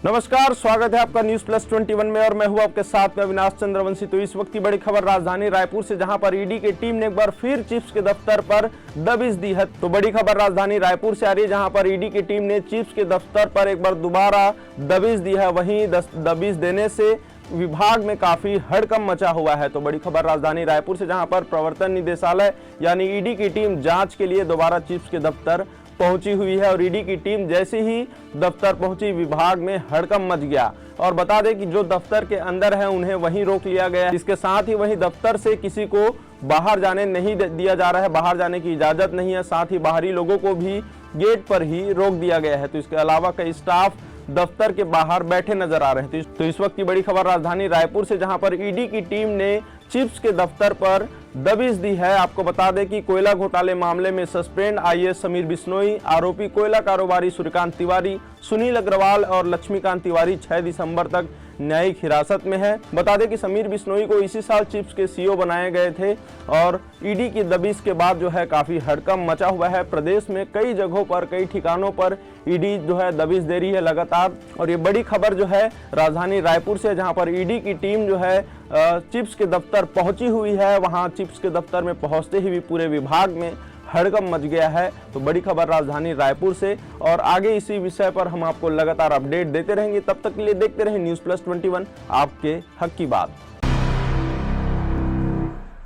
नमस्कार, स्वागत है आपका न्यूज प्लस 21 में और मैं हूं आपके साथ में अविनाश चंद्रवंशी। तो इस वक्त की बड़ी खबर राजधानी रायपुर से, जहां पर ईडी की टीम ने एक बार फिर चिप्स के दफ्तर पर दबिश दी है। तो बड़ी खबर राजधानी रायपुर से आ रही है, जहां पर ईडी की टीम ने चिप्स के दफ्तर पर एक बार दोबारा दबिश दी है। वहीं दबिश देने से विभाग में काफी हड़कंप मचा हुआ है। तो बड़ी खबर राजधानी रायपुर से, जहां पर प्रवर्तन निदेशालय यानी ईडी की टीम जांच के लिए दोबारा चिप्स के दफ्तर पहुंची हुई है और ईडी की टीम जैसे ही दफ्तर पहुंची, विभाग में हड़कंप मच गया। और बता दें कि जो दफ्तर के अंदर है उन्हें वहीं रोक लिया गया। इसके साथ ही वहीं दफ्तर से किसी को बाहर जाने नहीं दिया जा रहा है, बाहर जाने की इजाजत नहीं है। साथ ही बाहरी लोगों को भी गेट पर ही रोक दिया गया है। तो इसके अलावा कई स्टाफ दफ्तर के बाहर बैठे नजर आ रहे थे। तो इस वक्त की बड़ी खबर राजधानी रायपुर से, जहां पर ईडी की टीम ने चिप्स के दफ्तर पर दबिश दी है। आपको बता दें कि कोयला घोटाले मामले में सस्पेंड आईएएस समीर बिश्नोई, आरोपी कोयला कारोबारी सूर्यकांत तिवारी, सुनील अग्रवाल और लक्ष्मीकांत तिवारी 6 दिसंबर तक न्यायिक हिरासत में है। बता दें कि समीर बिश्नोई को इसी साल चिप्स के सीईओ बनाए गए थे और ईडी की दबिश के बाद जो है काफी हड़कंप मचा हुआ है। प्रदेश में कई जगहों पर, कई ठिकानों पर ईडी जो है दबिश दे रही है लगातार। और ये बड़ी खबर जो है राजधानी रायपुर से, जहां पर ईडी की टीम जो है चिप्स के दफ्तर पहुंची हुई है। वहां चिप्स के दफ्तर में पहुंचते ही भी पूरे विभाग में हड़कंप मच गया है। तो बड़ी खबर राजधानी रायपुर से, और आगे इसी विषय पर हम आपको लगातार अपडेट देते रहेंगे। तब तक के लिए देखते रहें न्यूज प्लस 21, आपके हक की बात।